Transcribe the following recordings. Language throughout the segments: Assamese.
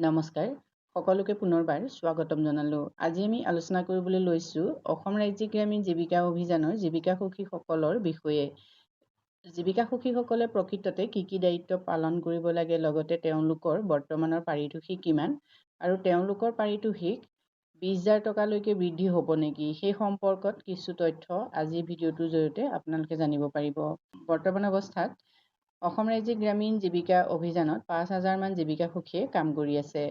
নমস্কাৰ, সকলোকে পুনৰবাৰ স্বাগতম জনালোঁ। আজি আমি আলোচনা কৰিবলৈ লৈছোঁ অসম ৰাজ্যিক গ্ৰামীণ জীৱিকা অভিযানৰ জীৱিকা সখীসকলৰ বিষয়ে। জীৱিকা সখীসকলে প্ৰকৃততে কি দায়িত্ব পালন কৰিব লাগে, লগতে তেওঁলোকৰ বৰ্তমানৰ পাৰিতোষিক কিমান আৰু তেওঁলোকৰ পাৰিতোষিক 20,000 টকালৈকে বৃদ্ধি হ'ব নেকি, সেই সম্পৰ্কত কিছু তথ্য আজি ভিডিঅ'টোৰ জৰিয়তে আপোনালোকে জানিব পাৰিব। বৰ্তমান অৱস্থাত অসম ৰাজ্যিক গ্ৰামীণ জীৱিকা অভিযানত 5,000 মান জীৱিকা সখীয়ে কাম কৰি আছে।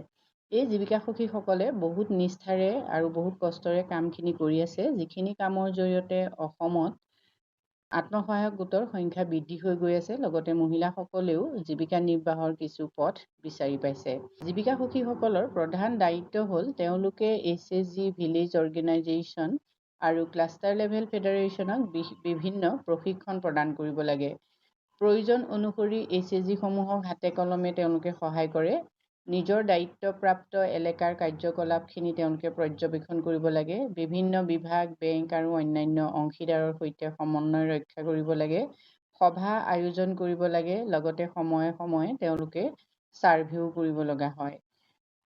এই জীৱিকা সখীসকলে বহুত নিষ্ঠাৰে আৰু বহুত কষ্টৰে কামখিনি কৰি আছে, যিখিনি কামৰ জৰিয়তে অসমত আত্মসহায়ক গোটৰ সংখ্যা বৃদ্ধি হৈ গৈ আছে, লগতে মহিলাসকলেও জীৱিকা নিৰ্বাহৰ কিছু পথ বিচাৰি পাইছে। জীৱিকা সখীসকলৰ প্ৰধান দায়িত্ব হ'ল তেওঁলোকে HSG ভিলেজ অৰ্গেনাইজেশ্যন আৰু ক্লাষ্টাৰ লেভেল ফেডাৰেশ্যনক বিভিন্ন প্ৰশিক্ষণ প্ৰদান কৰিব লাগে। প্ৰয়োজন অনুসৰি HSG-সমূহক হাতে কলমে তেওঁলোকে সহায় কৰে। নিজৰ দায়িত্বপ্ৰাপ্ত এলেকাৰ কাৰ্যকলাপখিনি তেওঁলোকে পৰ্যবেক্ষণ কৰিব লাগে। বিভিন্ন বিভাগ, বেংক আৰু অন্যান্য অংশীদাৰৰ সৈতে সমন্বয় ৰক্ষা কৰিব লাগে। সভা আয়োজন কৰিব লাগে। লগতে সময়ে সময়ে তেওঁলোকে ছাৰ্ভেও কৰিব লগা হয়।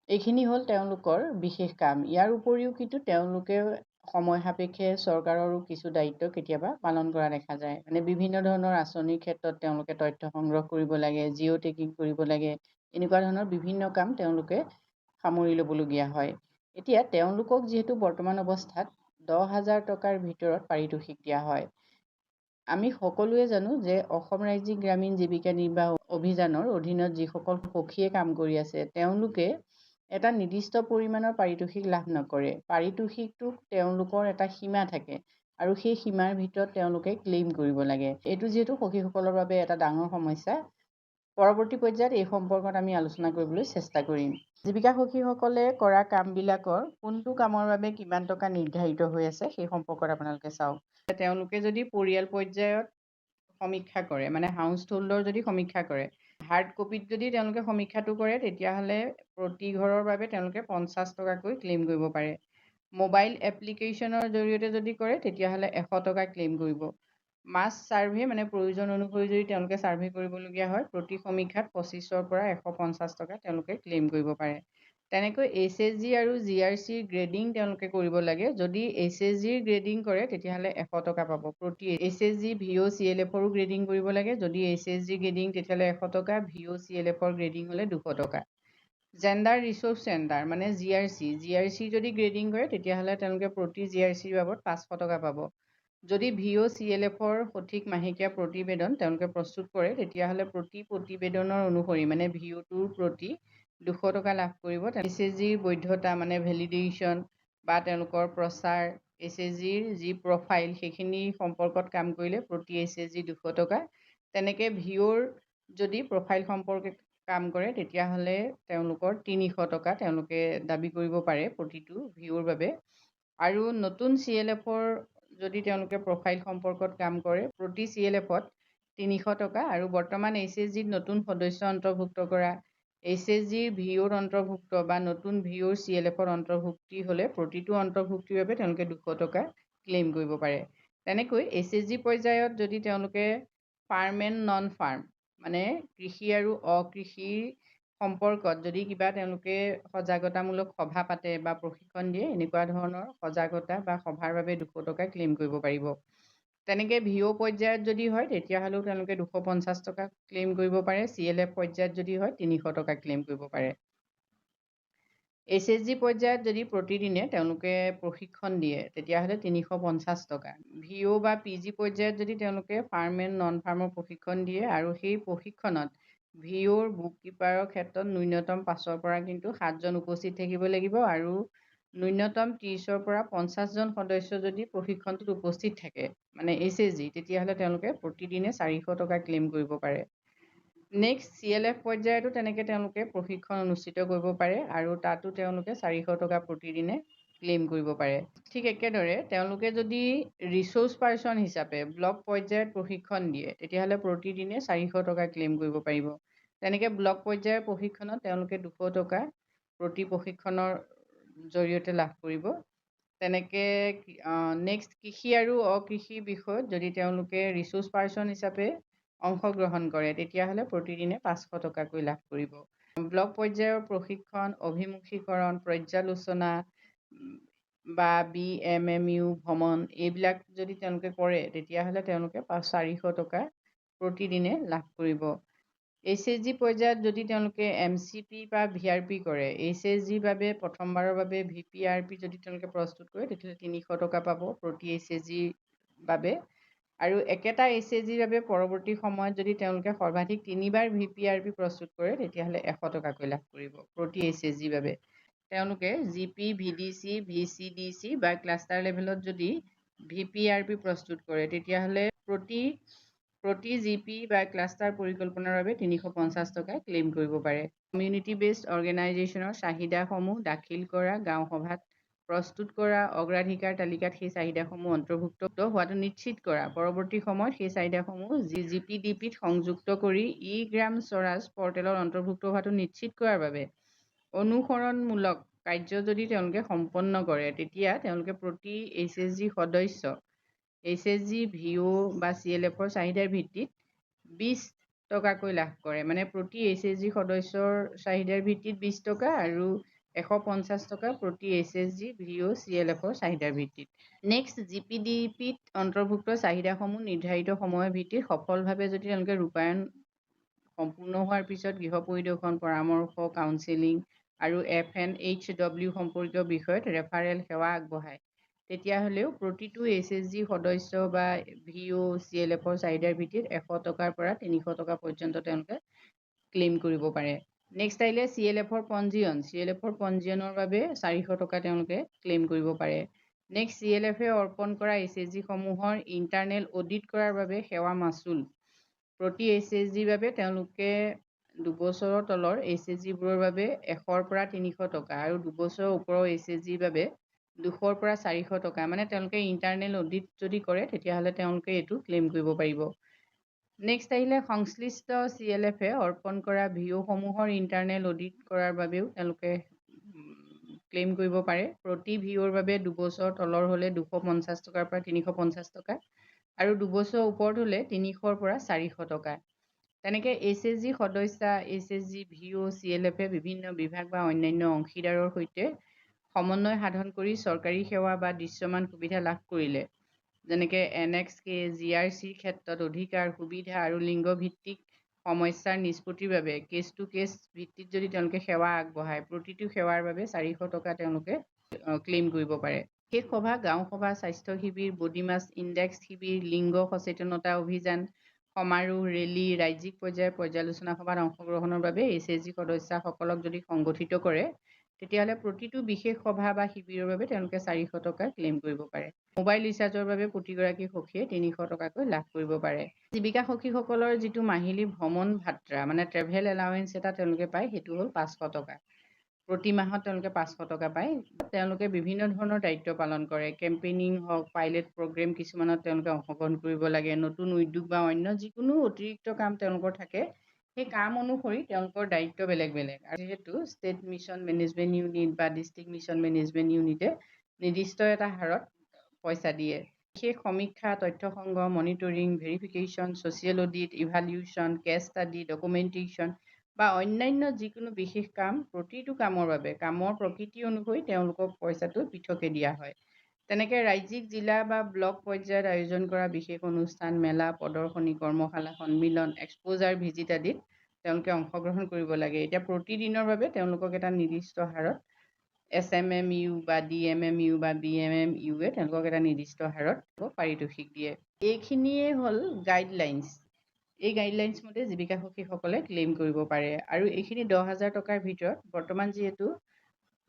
এইখিনি হ'ল তেওঁলোকৰ বিশেষ কাম। ইয়াৰ উপৰিও কিন্তু তেওঁলোকে সময় সাপেক্ষে চৰকাৰৰো কিছু দায়িত্ব কেতিয়াবা পালন কৰা দেখা যায়। মানে বিভিন্ন ধৰণৰ আঁচনিৰ ক্ষেত্ৰত তেওঁলোকে তথ্য সংগ্ৰহ কৰিব লাগে, জিঅ' টেকিং কৰিব লাগে, এনেকুৱা ধৰণৰ বিভিন্ন কাম তেওঁলোকে সামৰি ল'বলগীয়া হয়। এতিয়া তেওঁলোকক যিহেতু বৰ্তমান অৱস্থাত 10,000 টকাৰ ভিতৰত পাৰিতোষিক দিয়া হয়। আমি সকলোৱে জানো যে অসম ৰাজ্যিক গ্ৰামীণ জীৱিকা নিৰ্বাহ অভিযানৰ অধীনত যিসকল সখীয়ে কাম কৰি আছে, তেওঁলোকে এটা নিৰ্দিষ্ট পৰিমাণৰ পাৰিতোষিক লাভ নকৰে। পাৰিতোষিকটোক তেওঁলোকৰ এটা সীমা থাকে আৰু সেই সীমাৰ ভিতৰত তেওঁলোকে ক্লেইম কৰিব লাগে। এইটো যিহেতু সখীসকলৰ বাবে এটা ডাঙৰ সমস্যা। পৰৱৰ্তী পৰ্যায়ত এই সম্পৰ্কত আমি আলোচনা কৰিবলৈ চেষ্টা কৰিম। জীৱিকা সখীসকলে কৰা কামবিলাকৰ কোনটো কামৰ বাবে কিমান টকা নিৰ্ধাৰিত হৈ আছে সেই সম্পৰ্কত আপোনালোকে চাওক। তেওঁলোকে যদি পৰিয়াল পৰ্যায়ত সমীক্ষা কৰে, মানে হাউচ হোল্ডৰ যদি সমীক্ষা কৰে, হাৰ্ড কপিত যদি তেওঁলোকে সমীক্ষাটো কৰে, তেতিয়াহ'লে প্ৰতি ঘৰৰ বাবে তেওঁলোকে 50 টকাকৈ ক্লেইম কৰিব পাৰে। মোবাইল এপ্লিকেশ্যনৰ জৰিয়তে যদি কৰে, তেতিয়াহ'লে 100 টকা ক্লেইম কৰিব। মাছ ছাৰ্ভে, মানে প্ৰয়োজন অনুসৰি যদি তেওঁলোকে ছাৰ্ভে কৰিবলগীয়া হয়, প্ৰতি সমীক্ষাত 25ৰ পৰা 150 টকা তেওঁলোকে ক্লেইম কৰিব পাৰে। তেনেকৈ HSG আৰু GRCৰ গ্ৰেডিং তেওঁলোকে কৰিব লাগে। যদি HSGৰ গ্ৰেডিং কৰে, তেতিয়াহ'লে 100 টকা পাব। প্ৰতি HSG VO CLFৰো গ্ৰেডিং কৰিব লাগে। যদি HSG গ্ৰেডিং তেতিয়াহ'লে 100 টকা, VO CLFৰ গ্ৰেডিং হ'লে 200 টকা। জেণ্ডাৰ ৰিচোৰ্চ চেণ্টাৰ, মানে GRC যদি গ্ৰেডিং কৰে, তেতিয়াহ'লে তেওঁলোকে প্ৰতি GRCৰ বাবদ 500 টকা পাব। যদি VO CLFৰ সঠিক মাহেকীয়া প্ৰতিবেদন তেওঁলোকে প্ৰস্তুত কৰে, তেতিয়াহ'লে প্ৰতি প্ৰতিবেদনৰ অনুসৰি, মানে VO2ৰ প্ৰতি 200 টকা লাভ কৰিব। HSGৰ বৈধতা, মানে ভেলিডেশ্যন বা তেওঁলোকৰ প্ৰচাৰ, HSGৰ যি প্ৰফাইল, সেইখিনি সম্পৰ্কত কাম কৰিলে প্ৰতি HSG 200 টকা। তেনেকৈ VOৰ যদি প্ৰফাইল সম্পৰ্কে কাম কৰে, তেতিয়াহ'লে তেওঁলোকৰ 300 টকা তেওঁলোকে দাবী কৰিব পাৰে প্ৰতিটো VOৰ বাবে। আৰু নতুন CLFৰ যদি তেওঁলোকে প্ৰফাইল সম্পৰ্কত কাম কৰে, প্ৰতি CLFত 300 টকা। আৰু বৰ্তমান HSGত নতুন সদস্য অন্তৰ্ভুক্ত কৰা, HSGৰ VOৰ অন্তৰ্ভুক্ত বা নতুন VOৰ CLFৰ অন্তৰ্ভুক্তি হ'লে প্ৰতিটো অন্তৰ্ভুক্তিৰ বাবে তেওঁলোকে 200 টকা ক্লেইম কৰিব পাৰে। তেনেকৈ HSG পৰ্যায়ত যদি তেওঁলোকে ফাৰ্ম এণ্ড নন ফাৰ্ম, মানে কৃষি আৰু অকৃষিৰ সম্পৰ্কত যদি কিবা তেওঁলোকে সজাগতামূলক সভা পাতে বা প্ৰশিক্ষণ দিয়ে, এনেকুৱা ধৰণৰ সজাগতা বা সভাৰ বাবে 200 টকা ক্লেইম কৰিব পাৰিব। তেনেকৈ VO পৰ্যায়ত যদি হয়, তেতিয়াহ'লেও তেওঁলোকে 250 টকা ক্লেইম কৰিব পাৰে। CLF পৰ্যায়ত যদি হয়, 300 টকা ক্লেইম কৰিব পাৰে। HSG পৰ্যায়ত যদি প্ৰতিদিনে তেওঁলোকে প্ৰশিক্ষণ দিয়ে, তেতিয়াহ'লে 350 টকা। VO বা PG পৰ্যায়ত যদি তেওঁলোকে ফাৰ্ম এণ্ড নন ফাৰ্মৰ প্ৰশিক্ষণ দিয়ে আৰু সেই প্ৰশিক্ষণত VOৰ বুক কিপাৰৰ ক্ষেত্ৰত ন্যূনতম 5ৰ পৰা কিন্তু 7জন উপস্থিত থাকিব লাগিব আৰু ন্যূনতম 30ৰ পৰা 50জন সদস্য যদি প্ৰশিক্ষণটোত উপস্থিত থাকে, মানে HSG, তেতিয়াহ'লে তেওঁলোকে প্ৰতিদিনে 400 টকা ক্লেইম কৰিব পাৰে। নেক্সট CLF পৰ্যায়তো তেনেকৈ তেওঁলোকে প্ৰশিক্ষণ অনুষ্ঠিত কৰিব পাৰে আৰু তাতো তেওঁলোকে 400 টকা প্ৰতিদিনে ক্লেইম কৰিব পাৰে। ঠিক একেদৰে তেওঁলোকে যদি ৰিচোৰ্চ পাৰ্চন হিচাপে ব্লক পৰ্যায়ত প্ৰশিক্ষণ দিয়ে, তেতিয়াহ'লে প্ৰতিদিনে 400 টকা ক্লেইম কৰিব পাৰিব। তেনেকৈ ব্লক পৰ্যায়ৰ প্ৰশিক্ষণত তেওঁলোকে 200 টকা প্ৰতি প্ৰশিক্ষণৰ জৰিয়তে লাভ কৰিব। তেনেকৈ নেক্সট কৃষি আৰু অকৃষি বিষয়ত যদি তেওঁলোকে ৰিচোৰ্চ পাৰ্চন হিচাপে অংশগ্ৰহণ কৰে, তেতিয়াহ'লে প্ৰতিদিনে 500 টকাকৈ লাভ কৰিব। ব্লক পৰ্যায়ৰ প্ৰশিক্ষণ, অভিমুখীকৰণ, পৰ্যালোচনা বা BMMU ভ্ৰমণ এইবিলাক যদি তেওঁলোকে কৰে তেতিয়াহ'লে তেওঁলোকে 400 টকা প্ৰতিদিনে লাভ কৰিব। HSG পৰ্যায়ত যদি তেওঁলোকে MCP বা VRP কৰে, HSG বাবে প্ৰথমবাৰৰ বাবে VPRP যদি তেওঁলোকে প্ৰস্তুত কৰে তেতিয়াহ'লে 300 টকা পাব প্ৰতি HSG বাবে। আৰু একেটা HSGৰ বাবে পৰৱৰ্তী সময়ত যদি তেওঁলোকে সৰ্বাধিক 3বাৰ VPRP প্ৰস্তুত কৰে তেতিয়াহ'লে 100 টকাকৈ লাভ কৰিব প্ৰতি HSGৰ বাবে। তেওঁলোকে GP, VDC, VCDC বা ক্লাষ্টাৰ লেভেলত যদি VPRP প্ৰস্তুত কৰে তেতিয়াহ'লে প্ৰতি GP বা ক্লাষ্টাৰ পৰিকল্পনাৰ বাবে 350 টকা ক্লেইম কৰিব পাৰে। কমিউনিটি বেছড অৰ্গেনাইজেশ্যনৰ চাহিদাসমূহ দাখিল কৰা, গাঁও সভাত প্ৰস্তুত কৰা, অগ্ৰাধিকাৰ তালিকাত সেই চাহিদাসমূহ অন্তৰ্ভুক্ত হোৱাটো নিশ্চিত কৰা, পৰৱৰ্তী সময়ত সেই চাহিদাসমূহ GPDPত সংযুক্ত কৰি গ্ৰাম স্বৰাজ পৰ্টেলত অন্তৰ্ভুক্ত হোৱাটো নিশ্চিত কৰাৰ বাবে অনুসৰণমূলক কাৰ্য যদি তেওঁলোকে সম্পন্ন কৰে তেতিয়া তেওঁলোকে প্ৰতি HSG সদস্য HSG, VO বা CLFৰ চাহিদাৰ ভিত্তিত 20 টকাকৈ লাভ কৰে। মানে প্ৰতি HSG সদস্যৰ চাহিদাৰ ভিত্তিত 20 টকা আৰু 150 টকা প্ৰতি HSG, VO, CLFৰ চাহিদাৰ ভিত্তিত। নেক্সট, GPDPত অন্তৰ্ভুক্ত চাহিদাসমূহ নিৰ্ধাৰিত সময়ৰ ভিত্তিত সফলভাৱে যদি তেওঁলোকে ৰূপায়ণ সম্পূৰ্ণ হোৱাৰ পিছত গৃহ পৰিদৰ্শন, পৰামৰ্শ, কাউন্সেলিং আৰু FNHW সম্পৰ্কীয় বিষয়ত ৰেফাৰেল সেৱা আগবঢ়ায় তেতিয়াহ'লেও প্ৰতিটো HSG সদস্য বা VO, CLFৰ চাহিদাৰ ভিত্তিত 100 টকাৰ পৰা 300 টকা পৰ্যন্ত তেওঁলোকে ক্লেইম কৰিব পাৰে। নেক্সট আহিলে CLFৰ পঞ্জীয়ন। CLFৰ পঞ্জীয়নৰ বাবে 400 টকা তেওঁলোকে ক্লেইম কৰিব পাৰে। নেক্সট, CLFে অৰ্পণ কৰা HSG সমূহৰ ইণ্টাৰনেল অডিট কৰাৰ বাবে সেৱা মাচুল। প্ৰতি HSGৰ বাবে তেওঁলোকে 2 বছৰৰ তলৰ HSGবোৰৰ বাবে 100ৰ পৰা 300 টকা আৰু 2 বছৰৰ ওপৰৰ HSGৰ বাবে 200ৰ পৰা 400 টকা, মানে তেওঁলোকে ইণ্টাৰনেল অডিট যদি কৰে তেতিয়াহ'লে তেওঁলোকে এইটো ক্লেইম কৰিব পাৰিব। নেক্সট আহিলে সংশ্লিষ্ট CLFে অৰ্পণ কৰা VO সমূহৰ ইণ্টাৰনেল অডিট কৰাৰ বাবেও তেওঁলোকে ক্লেইম কৰিব পাৰে। প্ৰতি VOৰ বাবে 2 বছৰ তলৰ হ'লে 250 টকাৰ পৰা 350 টকা আৰু 2 বছৰ ওপৰত হ'লে 300ৰ পৰা 400 টকা। তেনেকৈ HSG সদস্য, HSG, VO, CLFে বিভিন্ন বিভাগ বা অন্যান্য অংশীদাৰৰ সৈতে সমন্বয় সাধন কৰি চৰকাৰী সেৱা বা দৃশ্যমান সুবিধা লাভ কৰিলে, যেনেকৈ NXK, GRCৰ ক্ষেত্ৰত অধিকাৰ, সুবিধা আৰু লিংগ ভিত্তিক সমস্যাৰ নিষ্পত্তিৰ বাবে কেছ টু কেছ ভিত্তিত যদি তেওঁলোকে সেৱা আগবঢ়ায় প্ৰতিটো সেৱাৰ বাবে 400 টকা তেওঁলোকে ক্লেইম কৰিব পাৰে। বিশেষ সভা, গাঁও সভা, স্বাস্থ্য শিবিৰ, বডি মাছ ইণ্ডেক্স শিবিৰ, লিংগ সচেতনতা অভিযান, সমাৰোহ, ৰেলী, ৰাজ্যিক পৰ্যায়ৰ পৰ্যালোচনা সভাত অংশগ্ৰহণৰ বাবে HSG সদস্যসকলক যদি সংগঠিত কৰে তেতিয়াহ'লে প্ৰতিটো বিশেষ সভা বা শিবিৰৰ বাবে তেওঁলোকে 400 টকা ক্লেইম কৰিব পাৰে। মোবাইল ৰিচাৰ্জৰ বাবে প্ৰতিগৰাকী সখীয়ে 300 টকাকৈ লাভ কৰিব পাৰে। জীৱিকা সখীসকলৰ যিটো মাহিলী ভ্ৰমণ ভাত্ৰা মানে ট্ৰেভেল এলাউৱেঞ্চ এটা তেওঁলোকে পায় সেইটো হ'ল 500 টকা। প্ৰতি মাহত তেওঁলোকে 500 টকা পায়। তেওঁলোকে বিভিন্ন ধৰণৰ দায়িত্ব পালন কৰে, কেম্পেইনিং হওক, পাইলট প্ৰগ্ৰেম কিছুমানত তেওঁলোকে অংশগ্ৰহণ কৰিব লাগে, নতুন উদ্যোগ বা অন্য যিকোনো অতিৰিক্ত কাম তেওঁলোকৰ থাকে, সেই কাম অনুসৰি তেওঁলোকৰ দায়িত্ব বেলেগ বেলেগ। আৰু যিহেতু ষ্টেট মিছন মেনেজমেণ্ট ইউনিট বা ডিষ্ট্ৰিক্ট মিছন মেনেজমেণ্ট ইউনিটে নিৰ্দিষ্ট এটা হাৰত পইচা দিয়ে। বিশেষ সমীক্ষা, তথ্য সংগ্ৰহ, monitoring, verification, social audit, evaluation, case study, documentation বা অন্যান্য যিকোনো বিশেষ কাম, প্ৰতিটো কামৰ বাবে কামৰ প্ৰকৃতি অনুসৰি তেওঁলোকক পইচাটো পৃথকে দিয়া হয়। তেনেকৈ ৰাজ্যিক, জিলা বা ব্লক পৰ্যায়ত আয়োজন কৰা বিশেষ অনুষ্ঠান, মেলা, প্ৰদৰ্শনী, কৰ্মশালা, সন্মিলন, এক্সপ'জাৰ ভিজিট আদিত তেওঁলোকে অংশগ্ৰহণ কৰিব লাগে। এতিয়া প্ৰতিদিনৰ বাবে তেওঁলোকক এটা নিৰ্দিষ্ট হাৰত SMMU বা DMMU বা BMMUৱে তেওঁলোকক এটা নিৰ্দিষ্ট হাৰত পাৰিতোষিক দিয়ে। এইখিনিয়ে হ'ল গাইডলাইনছ। এই গাইডলাইনছ মতে জীৱিকা সখীসকলে ক্লেইম কৰিব পাৰে। আৰু এইখিনি 10,000 টকাৰ ভিতৰত বৰ্তমান যিহেতু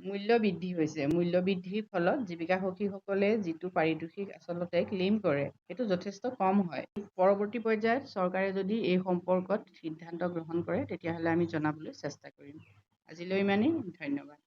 মূল্য বৃদ্ধি হৈছে, মূল্য বৃদ্ধিৰ ফলত জীৱিকা সখীসকলে যিটো পাৰিতোষিক আচলতে ক্লেইম কৰে সেইটো যথেষ্ট কম হয়। পৰৱৰ্তী পৰ্যায়ত চৰকাৰে যদি এই সম্পৰ্কত সিদ্ধান্ত গ্ৰহণ কৰে তেতিয়াহ'লে আমি জনাবলৈ চেষ্টা কৰিম। আজিলৈ ইমানেই, ধন্যবাদ।